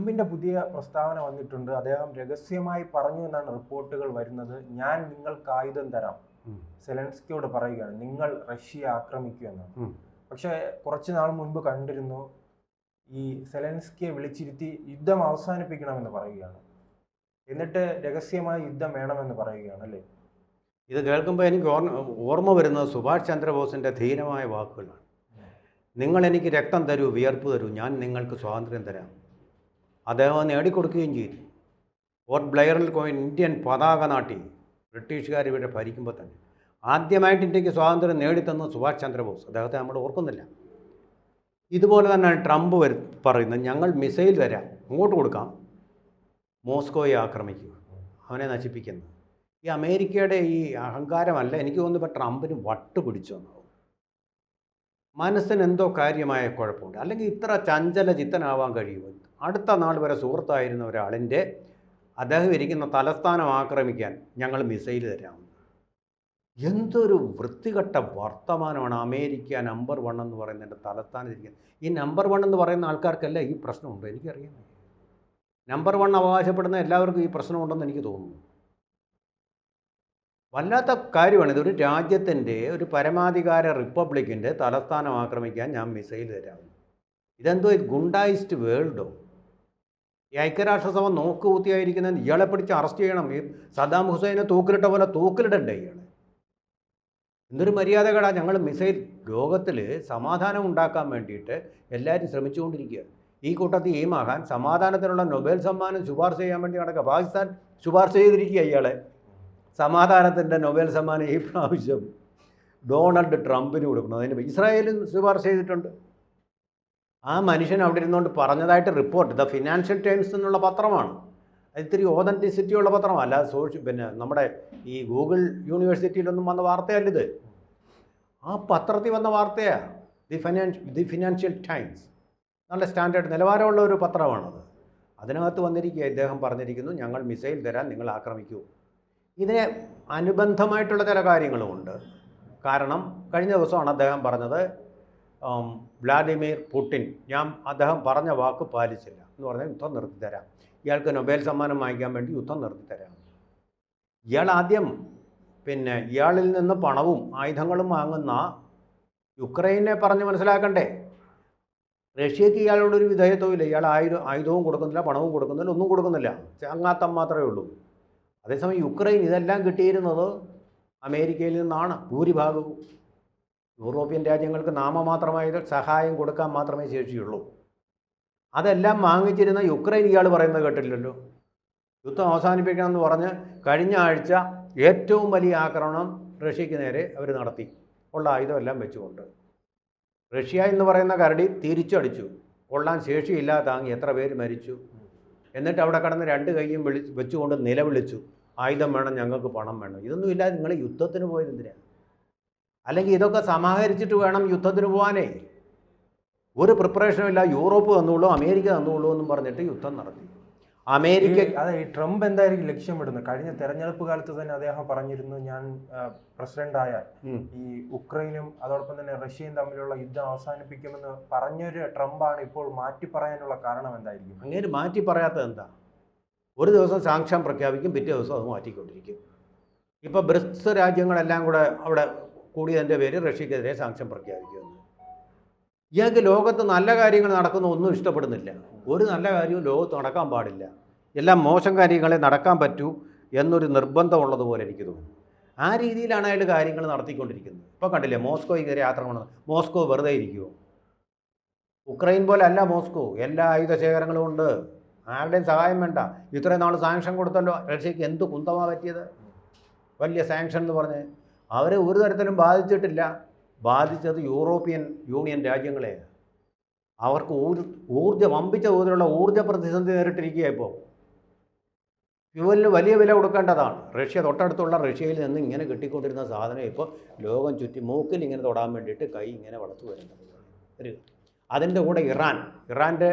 ട്രംപിന്റെ പുതിയ പ്രസ്താവന വന്നിട്ടുണ്ട്. അദ്ദേഹം രഹസ്യമായി പറഞ്ഞു എന്നാണ് റിപ്പോർട്ടുകൾ വരുന്നത്. ഞാൻ നിങ്ങൾക്ക് ആയുധം തരാം, സെലൻസ്കിയോട് പറയുകയാണ്, നിങ്ങൾ റഷ്യയെ ആക്രമിക്കുമെന്നാണ്. പക്ഷേ കുറച്ചു നാൾ മുൻപ് കണ്ടിരുന്നു ഈ സെലൻസ്കിയെ വിളിച്ചിരുത്തി യുദ്ധം അവസാനിപ്പിക്കണമെന്ന് പറയുകയാണ്. എന്നിട്ട് രഹസ്യമായി യുദ്ധം വേണമെന്ന് പറയുകയാണ് അല്ലേ? ഇത് കേൾക്കുമ്പോൾ എനിക്ക് ഓർമ്മ വരുന്നത് സുഭാഷ് ചന്ദ്രബോസിൻ്റെ ധീരമായ വാക്കുകളാണ്. നിങ്ങൾ എനിക്ക് രക്തം തരൂ, വിയർപ്പ് തരൂ, ഞാൻ നിങ്ങൾക്ക് സ്വാതന്ത്ര്യം തരാം. അദ്ദേഹം നേടിക്കൊടുക്കുകയും ചെയ്തു. ഫോർട്ട് ബ്ലെയറിൽ ഇന്ത്യൻ പതാക നാട്ടി ബ്രിട്ടീഷുകാർ ഇവിടെ ഭരിക്കുമ്പോൾ തന്നെ ആദ്യമായിട്ട് ഇന്ത്യക്ക് സ്വാതന്ത്ര്യം നേടിത്തന്ന സുഭാഷ് ചന്ദ്രബോസ്. അദ്ദേഹത്തെ നമ്മൾ ഓർക്കുന്നില്ല. ഇതുപോലെ തന്നെ ട്രംപ് പറയുന്നത്, ഞങ്ങൾ മിസൈൽ തരാം, അങ്ങോട്ട് കൊടുക്കാം, മോസ്കോയെ ആക്രമിക്കുക, അവനെ നശിപ്പിക്കുന്നത്. ഈ അമേരിക്കയുടെ ഈ അഹങ്കാരമല്ല, എനിക്ക് തോന്നുന്നു ഇപ്പോൾ ട്രംപിന് വട്ട് പിടിച്ചു എന്നാവും. മനസ്സിന് എന്തോ കാര്യമായ കുഴപ്പമുണ്ട്. അല്ലെങ്കിൽ ഇത്ര ചഞ്ചല ചിത്തനാവാൻ കഴിയുമോ? അടുത്ത നാൾ വരെ സുഹൃത്തായിരുന്ന ഒരാളിൻ്റെ അദ്ദേഹം ഇരിക്കുന്ന തലസ്ഥാനം ആക്രമിക്കാൻ ഞങ്ങൾ മിസൈൽ തരാം. എന്തൊരു വൃത്തികെട്ട വർത്തമാനമാണ്. അമേരിക്ക നമ്പർ 1 എന്ന് പറയുന്നതിൻ്റെ തലസ്ഥാനം ഇരിക്കുന്നത്. ഈ നമ്പർ 1 എന്ന് പറയുന്ന ആൾക്കാർക്കല്ല ഈ പ്രശ്നമുണ്ട്, എനിക്കറിയാം. നമ്പർ 1 അവകാശപ്പെടുന്ന എല്ലാവർക്കും ഈ പ്രശ്നമുണ്ടെന്ന് എനിക്ക് തോന്നുന്നു. വല്ലാത്ത കാര്യമാണ്. ഇതൊരു രാജ്യത്തിൻ്റെ, ഒരു പരമാധികാര റിപ്പബ്ലിക്കിൻ്റെ തലസ്ഥാനം ആക്രമിക്കാൻ ഞാൻ മിസൈൽ തരാം. ഇതെന്തോ ഗുണ്ടായിസ്റ്റ് വേൾഡോ? ഈ ഐക്യരാഷ്ട്രസഭ നോക്കുകൂത്തിയായിരിക്കുന്നത് ഇയാളെ പിടിച്ച് അറസ്റ്റ് ചെയ്യണം. ഈ സദ്ദാം ഹുസൈനെ തൂക്കിലിട്ട പോലെ തൂക്കിലിടണ്ടേ ഇയാളെ? എന്തൊരു മര്യാദകേടാ. ഞങ്ങൾ മിസൈൽ, ലോകത്തിൽ സമാധാനം ഉണ്ടാക്കാൻ വേണ്ടിയിട്ട് എല്ലാവരും ശ്രമിച്ചുകൊണ്ടിരിക്കുക. ഈ കൂട്ടത്തിൽ ഈ മഹാൻ സമാധാനത്തിനുള്ള നൊബേൽ സമ്മാനം ശുപാർശ ചെയ്യാൻ വേണ്ടി നടക്കുക. പാകിസ്ഥാൻ ശുപാർശ ചെയ്തിരിക്കുക ഇയാളെ. സമാധാനത്തിൻ്റെ നൊബേൽ സമ്മാനം ഈ പ്രാവശ്യം ഡൊണാൾഡ് ട്രംപിന് കൊടുക്കണം. അതിന് ഇസ്രായേലും ശുപാർശ ചെയ്തിട്ടുണ്ട്. ആ മനുഷ്യൻ അവിടെ ഇരുന്നുകൊണ്ട് പറഞ്ഞതായിട്ട് റിപ്പോർട്ട് ദ ഫിനാൻഷ്യൽ ടൈംസ് എന്നുള്ള പത്രമാണ്. അത് ഇത്തിരി ഓതൻറ്റിസിറ്റി ഉള്ള പത്രമാണ്, അല്ലാതെ പിന്നെ നമ്മുടെ ഈ ഗൂഗിൾ യൂണിവേഴ്സിറ്റിയിലൊന്നും വന്ന വാർത്തയല്ലിത്. ആ പത്രത്തിൽ വന്ന വാർത്തയാണ് ദി ഫിനാൻഷ്യൽ ടൈംസ്. നല്ല സ്റ്റാൻഡേർഡ് നിലവാരമുള്ള ഒരു പത്രമാണത്. അതിനകത്ത് വന്നിരിക്കുക, ഇദ്ദേഹം പറഞ്ഞിരിക്കുന്നു ഞങ്ങൾ മിസൈൽ തരാൻ, നിങ്ങൾ ആക്രമിക്കൂ. ഇതിന് അനുബന്ധമായിട്ടുള്ള ചില കാര്യങ്ങളുമുണ്ട്. കാരണം കഴിഞ്ഞ ദിവസമാണ് അദ്ദേഹം പറഞ്ഞത്, വ്ളാഡിമിർ പുടിൻ അദ്ദേഹം പറഞ്ഞ വാക്ക് പാലിച്ചില്ല എന്ന് പറഞ്ഞാൽ യുദ്ധം നിർത്തിത്തരാം, ഇയാൾക്ക് നൊബേൽ സമ്മാനം വാങ്ങിക്കാൻ വേണ്ടി യുദ്ധം നിർത്തിത്തരാം. ഇയാൾ ആദ്യം ഇയാളിൽ നിന്ന് പണവും ആയുധങ്ങളും വാങ്ങുന്ന യുക്രൈനെ പറഞ്ഞ് മനസ്സിലാക്കണ്ടേ? റഷ്യക്ക് ഇയാളോടൊരു വിധേയത്വവും ഇല്ല. ഇയാൾ ആയുധവും കൊടുക്കുന്നില്ല, പണവും കൊടുക്കുന്നില്ല, ഒന്നും കൊടുക്കുന്നില്ല, ചങ്ങാത്തം മാത്രമേ ഉള്ളൂ. അതേസമയം യുക്രൈൻ ഇതെല്ലാം കിട്ടിയിരുന്നത് അമേരിക്കയിൽ നിന്നാണ് ഭൂരിഭാഗവും. യൂറോപ്യൻ രാജ്യങ്ങൾക്ക് നാമമാത്രമായ സഹായം കൊടുക്കാൻ മാത്രമേ ശേഷിയുള്ളൂ. അതെല്ലാം വാങ്ങിച്ചിരുന്ന യുക്രൈൻ ഇയാൾ പറയുന്നത് കേട്ടില്ലല്ലോ. യുദ്ധം അവസാനിപ്പിക്കണമെന്ന് പറഞ്ഞ് കഴിഞ്ഞ ആഴ്ച ഏറ്റവും വലിയ ആക്രമണം റഷ്യക്ക് നേരെ അവർ നടത്തി, ഉള്ള ആയുധമെല്ലാം വെച്ചുകൊണ്ട്. റഷ്യ എന്ന് പറയുന്ന കരടി തിരിച്ചടിച്ചു. കൊള്ളാൻ ശേഷിയില്ലാതാങ്ങി എത്ര പേര് മരിച്ചു. എന്നിട്ട് അവിടെ കടന്ന് രണ്ട് കൈയും വെച്ചുകൊണ്ട് നിലവിളിച്ചു, ആയുധം വേണം, ഞങ്ങൾക്ക് പണം വേണം. ഇതൊന്നും ഇല്ലാതെ നിങ്ങൾ യുദ്ധത്തിന് പോയത് എന്തിനാണ്? അല്ലെങ്കിൽ ഇതൊക്കെ സമാഹരിച്ചിട്ട് വേണം യുദ്ധത്തിന് പോകാനേ. ഒരു പ്രിപ്പറേഷനും ഇല്ല. യൂറോപ്പ് തന്നുള്ളൂ, അമേരിക്ക തന്നുള്ളൂ എന്നും പറഞ്ഞിട്ട് യുദ്ധം നടത്തി. അമേരിക്ക ഈ ട്രംപ് എന്തായിരിക്കും ലക്ഷ്യമിടുന്നത്? കഴിഞ്ഞ തെരഞ്ഞെടുപ്പ് കാലത്ത് തന്നെ അദ്ദേഹം പറഞ്ഞിരുന്നു, ഞാൻ പ്രസിഡന്റ് ആയാൽ ഈ ഉക്രൈനും അതോടൊപ്പം തന്നെ റഷ്യയും തമ്മിലുള്ള യുദ്ധം അവസാനിപ്പിക്കുമെന്ന് പറഞ്ഞൊരു ട്രംപാണ് ഇപ്പോൾ മാറ്റി പറയാനുള്ള കാരണം എന്തായിരിക്കും? അങ്ങനെ മാറ്റി പറയാത്തത് എന്താ? ഒരു ദിവസം സാങ്ഷൻ പ്രഖ്യാപിക്കും, പിറ്റേ ദിവസം അത് മാറ്റിക്കൊണ്ടിരിക്കും. ഇപ്പോൾ ബ്രിക്സ് രാജ്യങ്ങളെല്ലാം കൂടെ അവിടെ കൂടിയതിൻ്റെ പേര് റഷ്യക്കെതിരെ സാങ്ഷൻ പ്രഖ്യാപിക്കുമെന്ന്. ഇയാൾക്ക് ലോകത്ത് നല്ല കാര്യങ്ങൾ നടക്കുന്ന ഒന്നും ഇഷ്ടപ്പെടുന്നില്ല. ഒരു നല്ല കാര്യവും ലോകത്ത് നടക്കാൻ പാടില്ല, എല്ലാം മോശം കാര്യങ്ങളെ നടക്കാൻ പറ്റൂ എന്നൊരു നിർബന്ധമുള്ളതുപോലെ എനിക്ക് തോന്നുന്നു. ആ രീതിയിലാണ് അയാൾ കാര്യങ്ങൾ നടത്തിക്കൊണ്ടിരിക്കുന്നത്. ഇപ്പോൾ കണ്ടില്ലേ, മോസ്കോയ്ക്കെതിരെ ആക്രമണം. മോസ്കോ വെറുതെ ഇരിക്കുമോ? ഉക്രൈൻ പോലെ അല്ല മോസ്കോ, എല്ലാ ആയുധ ശേഖരങ്ങളും ഉണ്ട്, ആരുടെയും സഹായം വേണ്ട. ഇത്രയും നാൾ സാങ്ഷൻ കൊടുത്തല്ലോ, റഷ്യക്ക് എന്ത് കുന്തമാണ് പറ്റിയത്? വലിയ സാങ്ഷൻ എന്ന് പറഞ്ഞ് അവരെ ഒരു തരത്തിലും ബാധിച്ചിട്ടില്ല. ബാധിച്ചത് യൂറോപ്യൻ യൂണിയൻ രാജ്യങ്ങളെ. അവർക്ക് വമ്പിച്ച തോതിലുള്ള ഊർജ്ജ പ്രതിസന്ധി നേരിട്ടിരിക്കുക. ഇപ്പോൾ ഫ്യൂവലിന് വലിയ വില കൊടുക്കേണ്ടതാണ്. റഷ്യ തൊട്ടടുത്തുള്ള റഷ്യയിൽ നിന്ന് ഇങ്ങനെ കിട്ടിക്കൊണ്ടിരുന്ന സാധനം ഇപ്പോൾ ലോകം ചുറ്റി മൂക്കിൽ ഇങ്ങനെ തൊടാൻ വേണ്ടിയിട്ട് കൈ ഇങ്ങനെ വളർത്തു വരുന്നത്. അതിൻ്റെ കൂടെ ഇറാൻ്റെ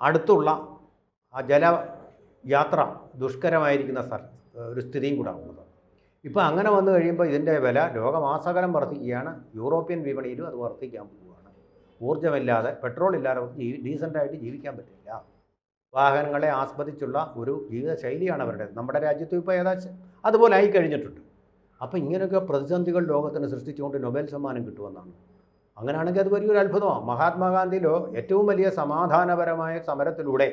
അടുത്തുള്ള ആ ജലയാത്ര ദുഷ്കരമായിരിക്കുന്ന ഒരു സ്ഥിതിയും കൂടെ ഉള്ളത്. ഇപ്പോൾ അങ്ങനെ വന്നു കഴിയുമ്പോൾ ഇതിൻ്റെ വില ലോകമാസകലം വർദ്ധിക്കുകയാണ്. യൂറോപ്യൻ വിപണിയിലും അത് വർദ്ധിക്കാൻ പോവുകയാണ്. ഊർജ്ജമില്ലാതെ, പെട്രോൾ ഇല്ലാതെ ഡീസൻ്റായിട്ട് ജീവിക്കാൻ പറ്റില്ല. വാഹനങ്ങളെ ആസ്വദിച്ചുള്ള ഒരു ജീവിതശൈലിയാണ് അവരുടെ. നമ്മുടെ രാജ്യത്തും ഇപ്പോൾ ഏകദേശം അതുപോലെ ആയി കഴിഞ്ഞിട്ടുണ്ട്. അപ്പോൾ ഇങ്ങനെയൊക്കെ പ്രതിസന്ധികൾ ലോകത്തിന് സൃഷ്ടിച്ചുകൊണ്ട് നൊബേൽ സമ്മാനം കിട്ടുമെന്നാണ്. അങ്ങനെയാണെങ്കിൽ അത് വലിയൊരു അത്ഭുതമാണ്. മഹാത്മാഗാന്ധിയിലോ ഏറ്റവും വലിയ സമാധാനപരമായ സമരത്തിലൂടെ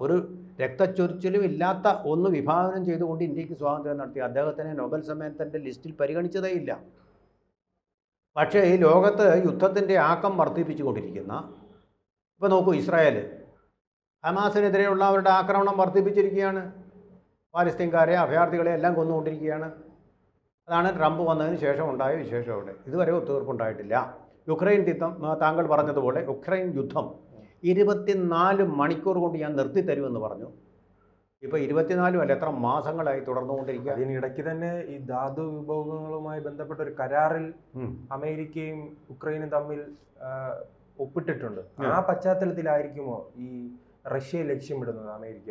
ഒരു രക്തച്ചൊരിച്ചിലും ഇല്ലാത്ത ഒന്ന് വിഭാവനം ചെയ്തുകൊണ്ട് ഇന്ത്യക്ക് സ്വാതന്ത്ര്യം നടത്തി അദ്ദേഹത്തിനെ നൊബേൽ സമ്മാനത്തിൻ്റെ ലിസ്റ്റിൽ പരിഗണിച്ചതേയില്ല. പക്ഷേ ഈ ലോകത്ത് യുദ്ധത്തിൻ്റെ ആക്കം വർദ്ധിപ്പിച്ചുകൊണ്ടിരിക്കുന്ന, ഇപ്പോൾ നോക്കൂ, ഇസ്രായേൽ ഹമാസിനെതിരെയുള്ള അവരുടെ ആക്രമണം വർദ്ധിപ്പിച്ചിരിക്കുകയാണ്. പാലസ്തീൻകാരെ, അഭയാർത്ഥികളെ എല്ലാം കൊന്നുകൊണ്ടിരിക്കുകയാണ്. അതാണ് ട്രംപ് വന്നതിന് ശേഷം ഉണ്ടായ വിശേഷം. അവിടെ ഇതുവരെ ഒത്തുതീർപ്പുണ്ടായിട്ടില്ല. യുക്രൈൻ യുദ്ധം, താങ്കൾ പറഞ്ഞതുപോലെ യുക്രൈൻ യുദ്ധം 24 മണിക്കൂർ കൊണ്ട് ഞാൻ നിർത്തിത്തരുമെന്ന് പറഞ്ഞു. ഇപ്പോൾ 24 അല്ല, എത്ര മാസങ്ങളായി തുടർന്നുകൊണ്ടിരിക്കുക. അതിനിടയ്ക്ക് തന്നെ ഈ ധാതു വിഭവങ്ങളുമായി ബന്ധപ്പെട്ട ഒരു കരാറിൽ അമേരിക്കയും യുക്രൈനും തമ്മിൽ ഒപ്പിട്ടിട്ടുണ്ട്. ആ പശ്ചാത്തലത്തിലായിരിക്കുമോ ഈ റഷ്യ ലക്ഷ്യമിടുന്നത് അമേരിക്ക?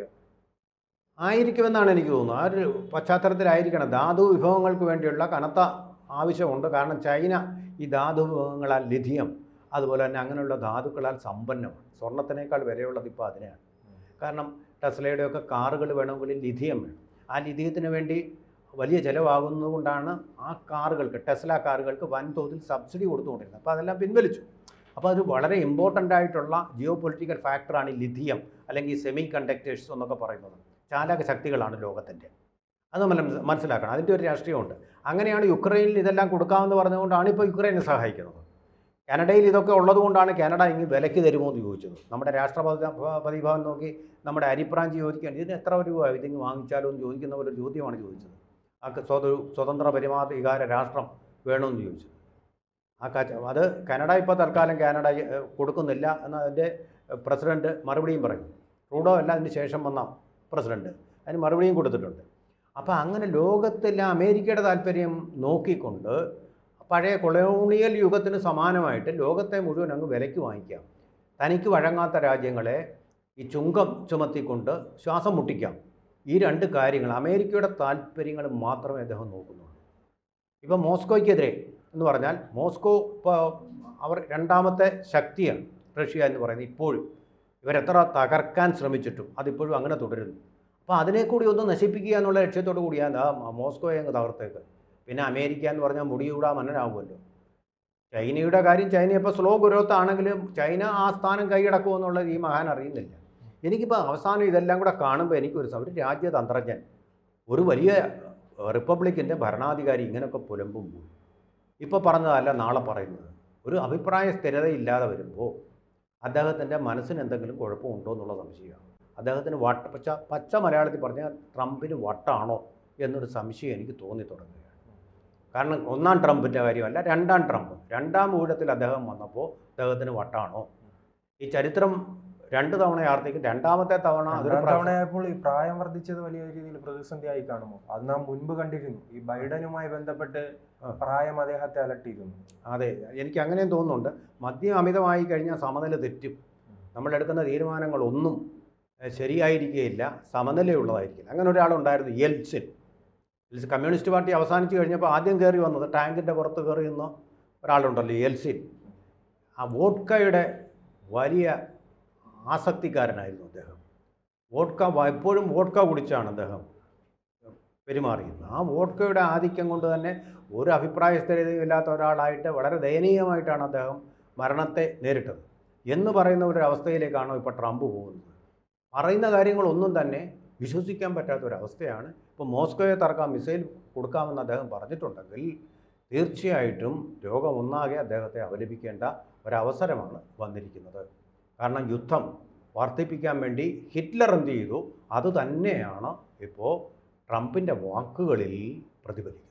ആയിരിക്കുമെന്നാണ് എനിക്ക് തോന്നുന്നത്. ആ ഒരു പശ്ചാത്തലത്തിലായിരിക്കണം. ധാതു വിഭവങ്ങൾക്ക് വേണ്ടിയുള്ള കനത്ത ആവശ്യമുണ്ട്. കാരണം ചൈന ഈ ധാതു വിഭവങ്ങളാൽ, ലിഥിയം അതുപോലെ തന്നെ അങ്ങനെയുള്ള ധാതുക്കളാൽ സമ്പന്നമാണ്. സ്വർണത്തിനേക്കാൾ വിലയുള്ളത് ഇപ്പോൾ അതിനെയാണ്. കാരണം ടെസ്ലയുടെയൊക്കെ കാറുകൾ വേണമെങ്കിൽ ലിഥിയം വേണം. ആ ലിഥിയത്തിന് വേണ്ടി വലിയ ചിലവാകുന്നതുകൊണ്ടാണ് ആ കാറുകൾക്ക്, ടെസ്ല കാറുകൾക്ക് വൻതോതിൽ സബ്സിഡി കൊടുത്തുകൊണ്ടിരുന്നത്. അപ്പോൾ അതെല്ലാം പിൻവലിച്ചു. അപ്പോൾ അത് വളരെ ഇമ്പോർട്ടൻ്റ് ആയിട്ടുള്ള ജിയോ പൊളിറ്റിക്കൽ ഫാക്ടറാണ് ഈ ലിഥിയം, അല്ലെങ്കിൽ സെമി കണ്ടക്ടേഴ്സ് എന്നൊക്കെ പറയുന്നത്. ചാലക ശക്തികളാണ് ലോകത്തിൻ്റെ. അത് മനസ്സിലാക്കണം. അതിൻ്റെ ഒരു രാഷ്ട്രീയമുണ്ട്. അങ്ങനെയാണ് യുക്രൈനിൽ ഇതെല്ലാം കൊടുക്കാമെന്ന് പറഞ്ഞുകൊണ്ടാണ് ഇപ്പോൾ യുക്രൈനെ സഹായിക്കുന്നത്. കാനഡയിൽ ഇതൊക്കെ ഉള്ളതുകൊണ്ടാണ് കാനഡ ഇങ്ങ് വിലയ്ക്ക് തരുമോ എന്ന് ചോദിച്ചത്. നമ്മുടെ രാഷ്ട്രപതി ഭവൻ നോക്കി നമ്മുടെ അരിപ്രാഞ്ചി ചോദിക്കുകയാണ്, ഇതിന് എത്ര രൂപ ഇതിങ്ങ് വാങ്ങിച്ചാലോ എന്ന് ചോദിക്കുന്ന പോലെ ഒരു ചോദ്യമാണ് ചോദിച്ചത്. ആ സ്വതന്ത്ര പരമാധികാര രാഷ്ട്രം വേണമെന്ന് ചോദിച്ചത്. അത് കാനഡ ഇപ്പോൾ തൽക്കാലം കാനഡ കൊടുക്കുന്നില്ല എന്നതിൻ്റെ പ്രസിഡൻറ്റ് മറുപടിയും പറയും. ട്രൂഡോ അല്ല അതിന് ശേഷം വന്ന പ്രസിഡൻറ്റ് അതിന് മറുപടിയും കൊടുത്തിട്ടുണ്ട്. അപ്പോൾ അങ്ങനെ ലോകത്തിലെ അമേരിക്കയുടെ താല്പര്യം നോക്കിക്കൊണ്ട് പഴയ കൊളോണിയൽ യുഗത്തിന് സമാനമായിട്ട് ലോകത്തെ മുഴുവൻ അങ്ങ് വിലയ്ക്ക് വാങ്ങിക്കാം. തനിക്ക് വഴങ്ങാത്ത രാജ്യങ്ങളെ ഈ ചുങ്കം ചുമത്തിക്കൊണ്ട് ശ്വാസം മുട്ടിക്കാം. ഈ രണ്ട് കാര്യങ്ങൾ, അമേരിക്കയുടെ താല്പര്യങ്ങൾ മാത്രമേ അദ്ദേഹം നോക്കുന്നുള്ളൂ. ഇപ്പോൾ മോസ്കോയ്ക്കെതിരെ എന്ന് പറഞ്ഞാൽ, മോസ്കോ ഇപ്പോൾ അവർ രണ്ടാമത്തെ ശക്തിയാണ് റഷ്യ എന്ന് പറയുന്നത്. ഇപ്പോഴും ഇവരെത്ര തകർക്കാൻ ശ്രമിച്ചിട്ടും അതിപ്പോഴും അങ്ങനെ തുടരുന്നു. അപ്പോൾ അതിനെ കൂടി ഒന്ന് നശിപ്പിക്കുക എന്നുള്ള ലക്ഷ്യത്തോടു കൂടിയാണ് മോസ്കോയെ അങ്ങ് തകർത്തേക്ക്. പിന്നെ അമേരിക്ക എന്ന് പറഞ്ഞാൽ മുടിയൂടാ മന്നനാകുമല്ലോ. ചൈനയുടെ കാര്യം, ചൈന ഇപ്പോൾ സ്ലോ ഗ്രോത്ത് ആണെങ്കിലും ചൈന ആ സ്ഥാനം കൈയടക്കുമെന്നുള്ളത് ഈ മഹാൻ അറിയുന്നില്ല. എനിക്കിപ്പോൾ അവസാനം ഇതെല്ലാം കൂടെ കാണുമ്പോൾ എനിക്കൊരു രാജ്യതന്ത്രജ്ഞൻ, ഒരു വലിയ റിപ്പബ്ലിക്കിൻ്റെ ഭരണാധികാരി ഇങ്ങനെയൊക്കെ പുലമ്പുമ്പോൾ ഇപ്പോൾ പറഞ്ഞതല്ല നാളെ പറയുന്നത്. ഒരു അഭിപ്രായ സ്ഥിരതയില്ലാതെ വരുമ്പോൾ അദ്ദേഹത്തിൻ്റെ മനസ്സിന് എന്തെങ്കിലും കുഴപ്പമുണ്ടോ എന്നുള്ള സംശയമാണ്. അദ്ദേഹത്തിന് പച്ച മലയാളത്തിൽ പറഞ്ഞാൽ ട്രംപിന് വട്ടാണോ എന്നൊരു സംശയം എനിക്ക് തോന്നി തുടങ്ങുകയാണ്. കാരണം ഒന്നാം ട്രംപിൻ്റെ കാര്യമല്ല, രണ്ടാം ട്രംപ്, രണ്ടാം ഊഴത്തിൽ അദ്ദേഹം വന്നപ്പോൾ അദ്ദേഹത്തിന് വട്ടാണോ? ഈ ചരിത്രം 2 തവണ ആർത്തിക്കും. രണ്ടാമത്തെ തവണയായപ്പോൾ ഈ പ്രായം വർദ്ധിച്ചത് വലിയ രീതിയിൽ പ്രതിസന്ധിയായി കാണുമോ? അത് നാം മുൻപ് കണ്ടിരുന്നു. ഈ ബൈഡനുമായി ബന്ധപ്പെട്ട് പ്രായം അദ്ദേഹത്തെ അലട്ടിയിരുന്നു. അതെ, എനിക്ക് അങ്ങനെയും തോന്നുന്നുണ്ട്. മദ്യം അമിതമായി കഴിഞ്ഞാൽ സമനില തെറ്റും. നമ്മളെടുക്കുന്ന തീരുമാനങ്ങളൊന്നും ശരിയായിരിക്കുകയില്ല, സമനിലയുള്ളതായിരിക്കില്ല. അങ്ങനെ ഒരാളുണ്ടായിരുന്നു, യെൽസിൻ. കമ്മ്യൂണിസ്റ്റ് പാർട്ടി അവസാനിച്ച് കഴിഞ്ഞപ്പോൾ ആദ്യം കയറി വന്നത്, ടാങ്കിൻ്റെ പുറത്ത് കയറി നിന്ന ഒരാളുണ്ടല്ലോ, യെൽസിൻ. ആ വോഡ്കയുടെ വലിയ ആസക്തിക്കാരനായിരുന്നു അദ്ദേഹം. എപ്പോഴും വോഡ്ക കുടിച്ചാണ് അദ്ദേഹം പെരുമാറിയിരുന്നത്. ആ വോഡ്കയുടെ ആധിക്യം കൊണ്ട് തന്നെ ഒരു അഭിപ്രായ സ്ഥിരതയില്ലാത്ത ഒരാളായിട്ട് വളരെ ദയനീയമായിട്ടാണ് അദ്ദേഹം മരണത്തെ നേരിട്ടത്. എന്ന് പറയുന്ന ഒരു അവസ്ഥയിലേക്കാണോ ഇപ്പോൾ ട്രംപ് പോകുന്നത്? പറയുന്ന കാര്യങ്ങളൊന്നും തന്നെ വിശ്വസിക്കാൻ പറ്റാത്തൊരവസ്ഥയാണ്. ഇപ്പോൾ മോസ്കോയെ തറക്കാൻ മിസൈൽ കൊടുക്കാമെന്ന് അദ്ദേഹം പറഞ്ഞിട്ടുണ്ടെങ്കിൽ തീർച്ചയായിട്ടും ലോകമൊന്നാകെ അദ്ദേഹത്തെ അപലപിക്കേണ്ട ഒരവസരമാണ് വന്നിരിക്കുന്നത്. കാരണം യുദ്ധം വർദ്ധിപ്പിക്കാൻ വേണ്ടി ഹിറ്റ്ലർ എന്ത് ചെയ്തു, അതുതന്നെയാണ് ഇപ്പോൾ ട്രംപിൻ്റെ വാക്കുകളിൽ പ്രതിഫലിക്കുന്നത്.